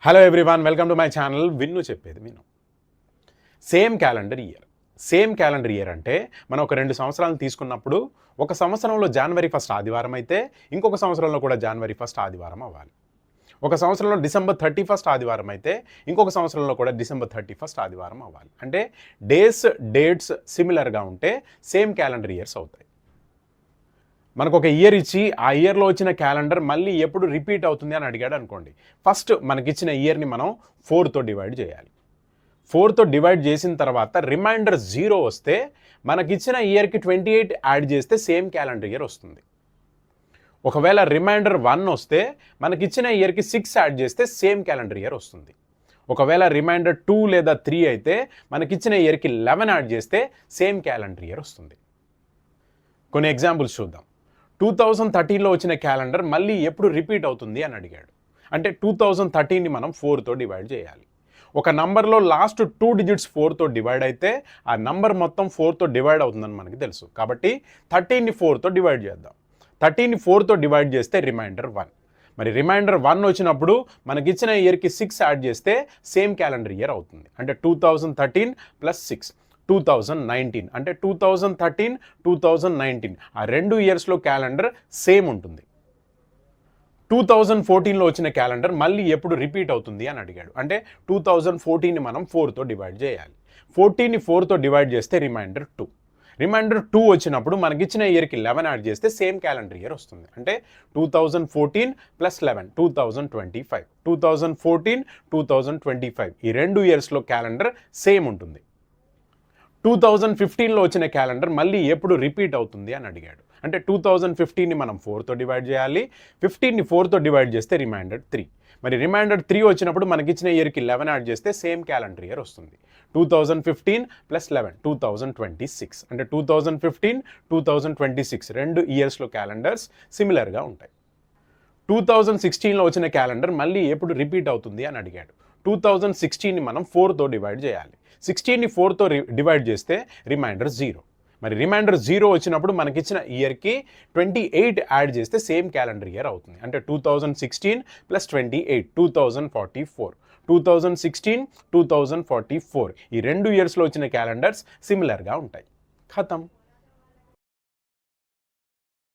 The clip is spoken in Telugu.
Hello everyone, welcome to my channel. విన్ను చెప్పేది విను. సేమ్ క్యాలెండర్ ఇయర్ అంటే మనం ఒక 2 సంవత్సరాలను తీసుకున్నప్పుడు ఒక సంవత్సరంలో జనవరి 1 ఆదివారం అయితే ఇంకొక సంవత్సరంలో కూడా జనవరి 1 ఆదివారం అవ్వాలి. ఒక సంవత్సరంలో డిసెంబర్ 31 ఆదివారం అయితే ఇంకొక సంవత్సరంలో కూడా డిసెంబర్ 31 ఆదివారం అవ్వాలి. అంటే డేట్స్ సిమిలర్గా ఉంటే సేమ్ క్యాలెండర్ ఇయర్స్ అవుతాయి. మనకు ఒక ఇయర్ ఇచ్చి ఆ ఇయర్లో వచ్చిన క్యాలెండర్ మళ్ళీ ఎప్పుడు రిపీట్ అవుతుంది అని అడిగాడు అనుకోండి. ఫస్ట్ మనకిచ్చిన ఇయర్ని మనం 4తో డివైడ్ చేయాలి. 4తో డివైడ్ చేసిన తర్వాత రిమైండర్ 0 వస్తే మనకిచ్చిన ఇయర్కి 28 యాడ్ చేస్తే సేమ్ క్యాలెండర్ ఇయర్ వస్తుంది. ఒకవేళ రిమైండర్ 1 వస్తే మనకిచ్చిన ఇయర్కి 6 యాడ్ చేస్తే సేమ్ క్యాలెండర్ ఇయర్ వస్తుంది. ఒకవేళ రిమైండర్ 2 లేదా 3 అయితే మనకిచ్చిన ఇయర్కి 11 యాడ్ చేస్తే సేమ్ క్యాలెండర్ ఇయర్ వస్తుంది. కొన్ని ఎగ్జాంపుల్స్ చూద్దాం. 2013లో వచ్చిన క్యాలెండర్ మళ్ళీ ఎప్పుడు రిపీట్ అవుతుంది అని అడిగాడు. అంటే 2013ని మనం 4తో డివైడ్ చేయాలి. ఒక నంబర్లో లాస్ట్ 2 డిజిట్స్ 4తో డివైడ్ అయితే ఆ నంబర్ మొత్తం 4తో డివైడ్ అవుతుందని మనకి తెలుసు. కాబట్టి 13ని 4తో డివైడ్ చేద్దాం. 13ని 4తో డివైడ్ చేస్తే రిమైండర్ 1. మరి రిమైండర్ 1 వచ్చినప్పుడు మనకిచ్చిన ఇయర్కి 6 యాడ్ చేస్తే సేమ్ క్యాలెండర్ ఇయర్ అవుతుంది. అంటే 2013 + 6 2019. అంటే 2013, 2019 ఆ 2 ఇయర్స్లో క్యాలెండర్ సేమ్ ఉంటుంది. 2014లో వచ్చిన క్యాలెండర్ మళ్ళీ ఎప్పుడు రిపీట్ అవుతుంది అని అడిగాడు. అంటే 2014ని మనం 4తో డివైడ్ చేయాలి. 14ని 4తో డివైడ్ చేస్తే రిమైండర్ 2. రిమైండర్ 2 వచ్చినప్పుడు మనకిచ్చిన ఇయర్కి 11 యాడ్ చేస్తే సేమ్ క్యాలెండర్ ఇయర్ వస్తుంది. అంటే 2014 + 11 2025. 2014, 2025 ఈ 2 ఇయర్స్లో క్యాలెండర్ సేమ్ ఉంటుంది. 2015లో వచ్చిన క్యాలెండర్ మళ్ళీ ఎప్పుడు రిపీట్ అవుతుంది అని అడిగాడు. అంటే 2015ని మనం 4తో డివైడ్ చేయాలి. 15ని 4తో డివైడ్ చేస్తే రిమైండర్ 3. మరి రిమైండర్ 3 వచ్చినప్పుడు మనకిచ్చిన ఇయర్కి 11 యాడ్ చేస్తే సేమ్ క్యాలెండర్ ఇయర్ వస్తుంది. 2015 + 11 2026. అంటే 2015, 2026 2 ఇయర్స్లో క్యాలెండర్స్ సిమిలర్గా ఉంటాయి. 2016లో వచ్చిన క్యాలెండర్ మళ్ళీ ఎప్పుడు రిపీట్ అవుతుంది అని అడిగాడు. 2016ని మనం 4తో డివైడ్ చేయాలి. 16ని 4తో డివైడ్ చేస్తే రిమైండర్ 0. మరి రిమైండర్ 0 వచ్చినప్పుడు మనకిచ్చిన ఇయర్కి 28 యాడ్ చేస్తే సేమ్ క్యాలెండర్ ఇయర్ అవుతుంది. అంటే 2016 + 28 2044. 2016, 2044 ఈ 2 ఇయర్స్లో వచ్చిన క్యాలెండర్స్ సిమిలర్గా ఉంటాయి. ఖతం.